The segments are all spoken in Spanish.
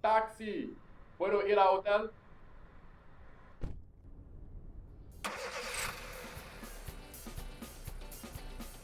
Taxi. ¿Puedo ir al hotel?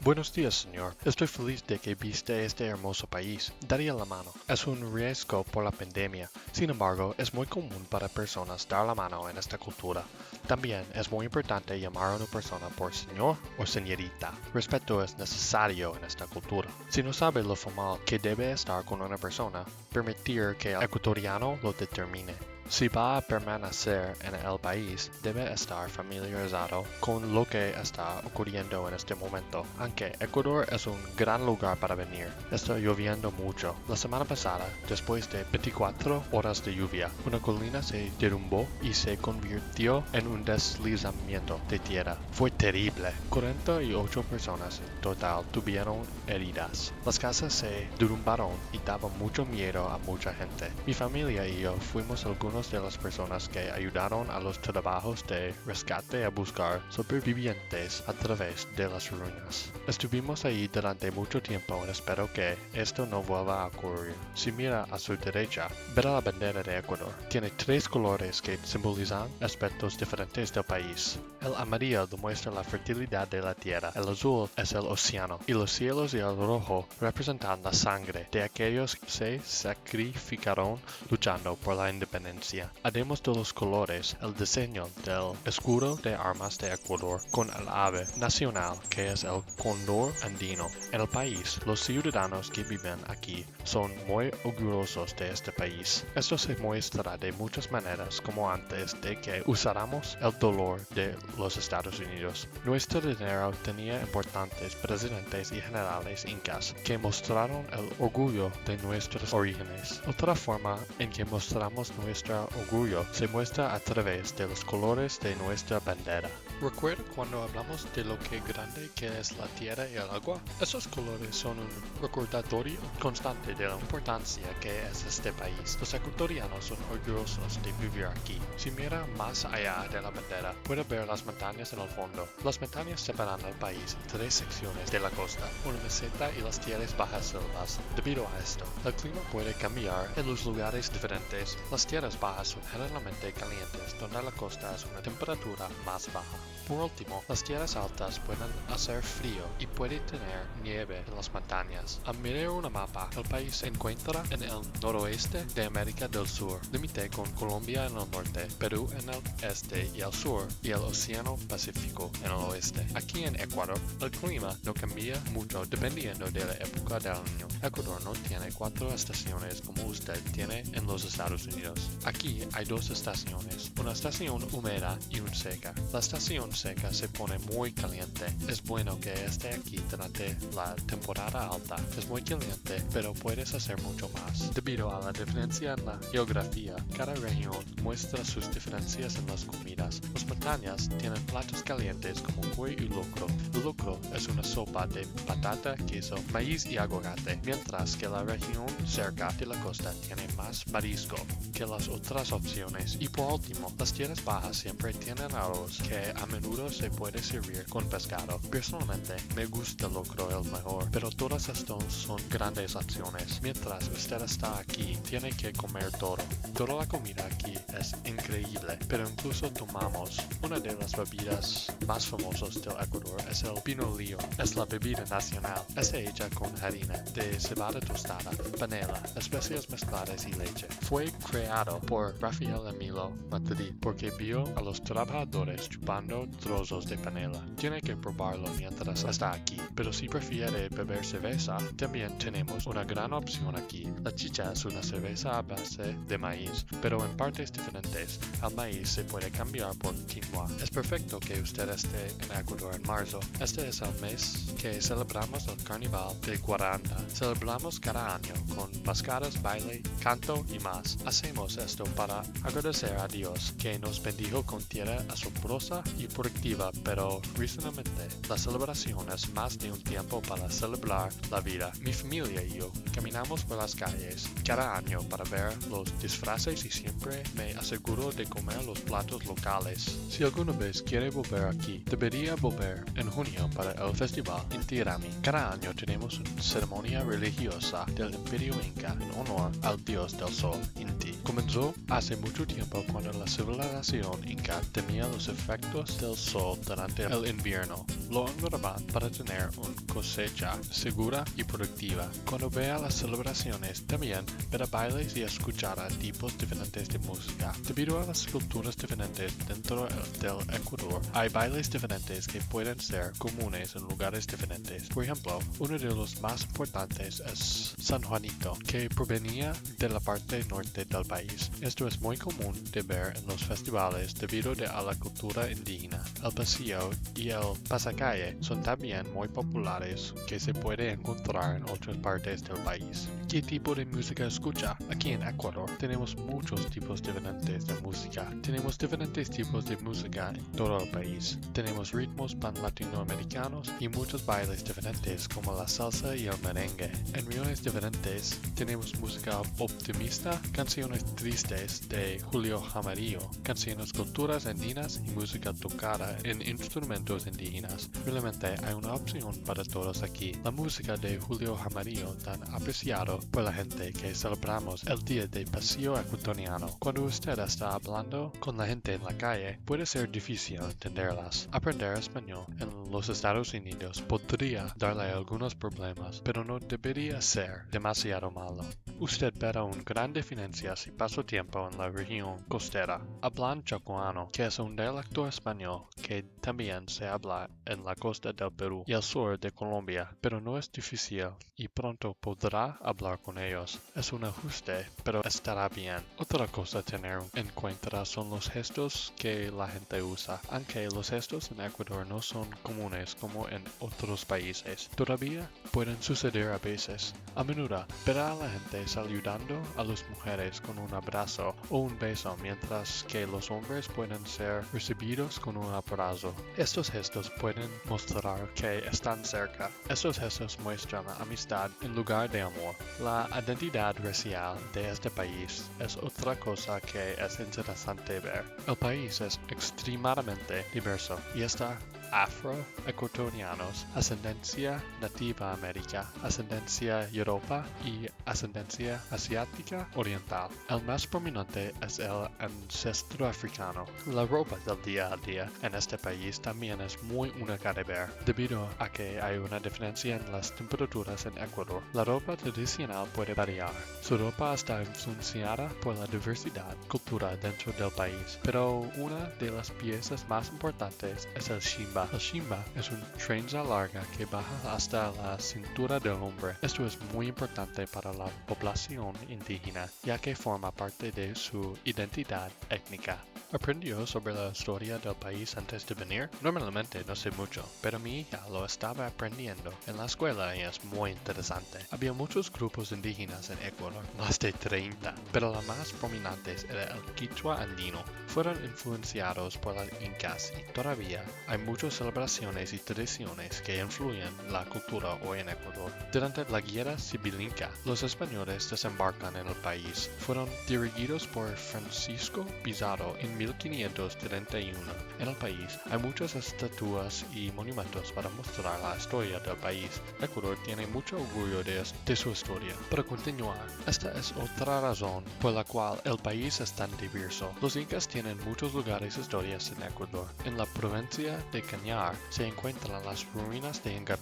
Buenos días, señor. Estoy feliz de que viste este hermoso país. Daría la mano. Es un riesgo por la pandemia. Sin embargo, es muy común para personas dar la mano en esta cultura. También es muy importante llamar a una persona por señor o señorita. Respeto es necesario en esta cultura. Si no sabe lo formal que debe estar con una persona, permitir que el ecuatoriano lo determine. Si va a permanecer en el país, debe estar familiarizado con lo que está ocurriendo en este momento. Aunque Ecuador es un gran lugar para venir, está lloviendo mucho. La semana pasada, después de 24 horas de lluvia, una colina se derrumbó y se convirtió en un deslizamiento de tierra. Fue terrible. 48 personas en total tuvieron heridas. Las casas se derrumbaron y daba mucho miedo a mucha gente. Mi familia y yo fuimos algunos de las personas que ayudaron a los trabajos de rescate a buscar sobrevivientes a través de las ruinas. Estuvimos ahí durante mucho tiempo y espero que esto no vuelva a ocurrir. Si mira a su derecha, verá la bandera de Ecuador. Tiene 3 colores que simbolizan aspectos diferentes del país. El amarillo demuestra la fertilidad de la tierra, el azul es el océano y los cielos y el rojo representan la sangre de aquellos que se sacrificaron luchando por la independencia. Además de los colores, el diseño del escudo de armas de Ecuador con el ave nacional que es el cóndor andino. En el país, los ciudadanos que viven aquí son muy orgullosos de este país. Esto se muestra de muchas maneras como antes de que usáramos el dolor de los Estados Unidos. Nuestro dinero tenía importantes presidentes y generales incas que mostraron el orgullo de nuestros orígenes. Otra forma en que mostramos nuestro orgullo se muestra a través de los colores de nuestra bandera. ¿Recuerda cuando hablamos de lo que grande que es la tierra y el agua? Esos colores son un recordatorio constante de la importancia que es este país. Los ecuatorianos son orgullosos de vivir aquí. Si mira más allá de la bandera, puede ver las montañas en el fondo. Las montañas separan el país en 3 secciones de la costa, una meseta y las tierras bajas selvas. Debido a esto, el clima puede cambiar en los lugares diferentes. Las tierras bajas son generalmente calientes, donde la costa es una temperatura más baja. Por último, las tierras altas pueden hacer frío y puede tener nieve en las montañas. Al mirar una mapa, el país se encuentra en el noroeste de América del Sur, límite con Colombia en el norte, Perú en el este y el sur, y el Océano Pacífico en el oeste. Aquí en Ecuador, el clima no cambia mucho dependiendo de la época del año. Ecuador no tiene 4 estaciones como usted tiene en los Estados Unidos. Aquí hay 2 estaciones, una estación húmeda y una seca. La estación seca se pone muy caliente. Es bueno que esté aquí durante la temporada alta. Es muy caliente, pero puedes hacer mucho más. Debido a la diferencia en la geografía, cada región muestra sus diferencias en las comidas. Las montañas tienen platos calientes como cuy y locro. El locro es una sopa de patata, queso, maíz y aguacate, mientras que la región cerca de la costa tiene más marisco que las otras opciones. Y por último, las tierras bajas siempre tienen arroz que a menudo se puede servir con pescado. Personalmente, me gusta el locro el mejor, pero todas estas son grandes opciones. Mientras usted está aquí, tiene que comer todo. Toda la comida aquí es increíble, pero incluso tomamos. Una de las bebidas más famosas del Ecuador es el pinolillo. Es la bebida nacional. Es hecha con harina de cebada tostada, panela, especias mezcladas y leche. Fue creado por Rafael Emilio Madrid porque vio a los trabajadores chupando trozos de panela. Tiene que probarlo mientras está aquí, pero si prefiere beber cerveza, también tenemos una gran opción aquí. La chicha es una cerveza a base de maíz, pero en partes diferentes. El maíz se puede cambiar por quinoa. Es perfecto que usted esté en Ecuador en marzo. Este es el mes que celebramos el Carnaval de Guaranda. Celebramos cada año con mascaras, baile, canto y más. Hacemos esto para agradecer a Dios que nos bendijo con tierra asombrosa y productiva, pero recientemente la celebración es más de un tiempo para celebrar la vida. Mi familia y yo caminamos por las calles cada año para ver los disfraces y siempre me aseguro de comer los platos locales. Si alguna vez quiere volver aquí, debería volver en junio para el festival Inti Raymi. Cada año tenemos una ceremonia religiosa del Imperio Inca en honor al dios del sol, Inti. Comenzó hace mucho tiempo cuando la civilización inca temía los efectos del sol durante el invierno. Lo engordaban para tener una cosecha segura y productiva. Cuando vea las celebraciones, también verá bailes y escuchará tipos diferentes de música. Debido a las culturas diferentes dentro del Ecuador, hay bailes diferentes que pueden ser comunes en lugares diferentes. Por ejemplo, uno de los más importantes es San Juanito, que provenía de la parte norte del país. Esto es muy común de ver en los festivales debido a la cultura indígena. El pasillo y el pasacalle son también muy populares que se puede encontrar en otras partes del país. ¿Qué tipo de música escucha? Aquí en Ecuador tenemos muchos tipos diferentes de música. Tenemos diferentes tipos de música en todo el país. Tenemos ritmos pan-latinoamericanos y muchos bailes diferentes como la salsa y el merengue. En regiones diferentes tenemos música optimista, canciones tristes de Julio Jaramillo, canciones culturas indígenas y música tocada en instrumentos indígenas. Realmente hay una opción para todos aquí. La música de Julio Jaramillo tan apreciado por la gente que celebramos el Día del Pasillo Ecuatoriano. Cuando usted está hablando con la gente en la calle, puede ser difícil entenderlas. Aprender español en los Estados Unidos podría darle algunos problemas, pero no debería ser demasiado malo. Usted verá una gran diferencia si pasa tiempo en la región costera. Hablan chacuano, que es un dialecto español que también se habla en la costa del Perú y el sur de Colombia, pero no es difícil y pronto podrá hablar con ellos. Es un ajuste, pero estará bien. Otra cosa a tener en cuenta son los gestos que la gente usa. Aunque los gestos en Ecuador no son comunes como en otros países, todavía pueden suceder a veces. A menudo verá a la gente saludando a las mujeres con un abrazo o un beso, mientras que los hombres pueden ser recibidos con un abrazo. Estos gestos pueden mostrar que están cerca. Estos gestos muestran amistad en lugar de amor. La identidad racial de este país es otra cosa que es interesante ver. El país es extremadamente diverso y está afroecuatorianos, ascendencia nativa América, ascendencia Europa y ascendencia asiática oriental. El más prominente es el ancestro africano. La ropa del día a día en este país también es muy única de ver, debido a que hay una diferencia en las temperaturas en Ecuador. La ropa tradicional puede variar. Su ropa está influenciada por la diversidad cultural dentro del país, pero una de las piezas más importantes es el shimba. El shimba es una trenza larga que baja hasta la cintura del hombre. Esto es muy importante para la población indígena, ya que forma parte de su identidad étnica. ¿Aprendió sobre la historia del país antes de venir? Normalmente no sé mucho, pero mi hija lo estaba aprendiendo en la escuela y es muy interesante. Había muchos grupos indígenas en Ecuador, más de 30, pero la más prominente era el quichua andino. Fueron influenciados por los incas y todavía hay muchas celebraciones y tradiciones que influyen la cultura hoy en Ecuador. Durante la guerra civil inca, los españoles desembarcan en el país. Fueron dirigidos por Francisco Pizarro en 1531. En el país hay muchas estatuas y monumentos para mostrar la historia del país. Ecuador tiene mucho orgullo de su historia. Para continuar, esta es otra razón por la cual el país es tan diverso. Los incas tienen muchos lugares históricos en Ecuador. En la provincia de Cañar se encuentran las ruinas de Inca,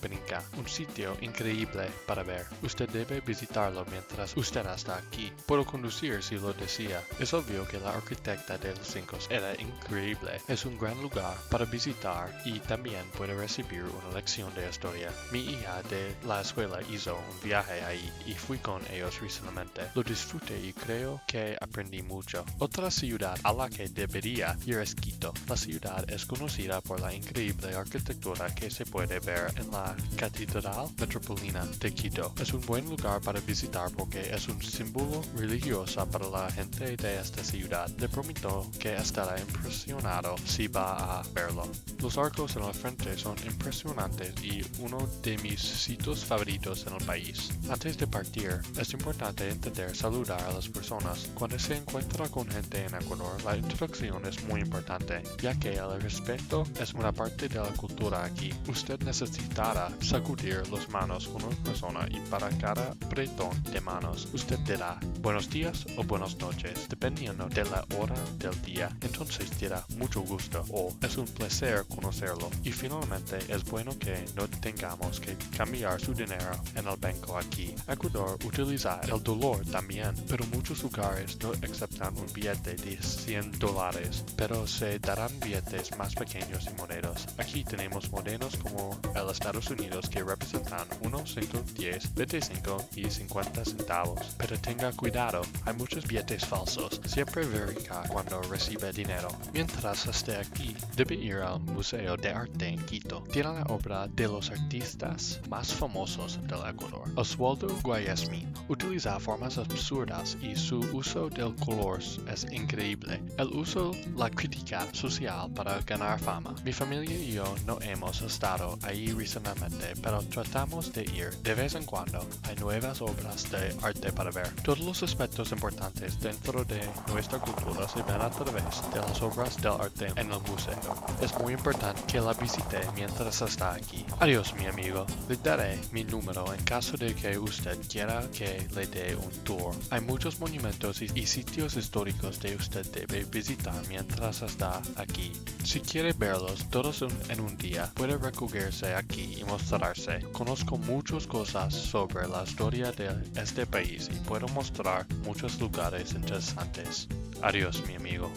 un sitio increíble para ver. Usted debe visitarlo mientras usted está aquí. Puedo conducir si lo desea. Es obvio que la arquitecta de los incas era increíble. Es un gran lugar para visitar y también puede recibir una lección de historia. Mi hija de la escuela hizo un viaje ahí y fui con ellos recientemente. Lo disfruté y creo que aprendí mucho. Otra ciudad a la que debería ir es Quito. La ciudad es conocida por la increíble arquitectura que se puede ver en la Catedral Metropolitana de Quito. Es un buen lugar para visitar porque es un símbolo religioso para la gente de esta ciudad. Le prometo que estará impresionado si va a verlo. Los arcos en el frente son impresionantes y uno de mis sitios favoritos en el país. Antes de partir, es importante entender saludar a las personas. Cuando se encuentra con gente en Ecuador, la introducción es muy importante, ya que el respeto es una parte de la cultura aquí. Usted necesitará sacudir las manos con una persona y para cada apretón de manos, usted dirá buenos días o buenas noches, dependiendo de la hora del día. Entonces dirá mucho gusto o es un placer conocerlo. Y finalmente es bueno que no tengamos que cambiar su dinero en el banco aquí. Ecuador utiliza el dólar también, pero muchos lugares no aceptan un billete de $100, pero se darán billetes más pequeños y monedas. Aquí tenemos monedas como el Estados Unidos que representan 1, 5, 10, 25 y 50 centavos. Pero tenga cuidado, hay muchos billetes falsos. Siempre verifica cuando recibe dinero. Mientras esté aquí, debe ir al Museo de Arte en Quito. Tiene la obra de los artistas más famosos del Ecuador. Oswaldo Guayasmin utiliza formas absurdas y su uso del color es increíble. Él usa la crítica social para ganar fama. Mi familia y yo no hemos estado ahí recientemente, pero tratamos de ir de vez en cuando. Hay nuevas obras de arte para ver. Todos los aspectos importantes dentro de nuestra cultura se ven a través de las obras del arte en el museo. Es muy importante que la visite mientras está aquí. Adiós, mi amigo. Le daré mi número en caso de que usted quiera que le dé un tour. Hay muchos monumentos y sitios históricos que usted debe visitar mientras está aquí. Si quiere verlos todos en un día, puede recogerse aquí y mostrarse. Conozco muchas cosas sobre la historia de este país y puedo mostrar muchos lugares interesantes. Adiós, mi amigo.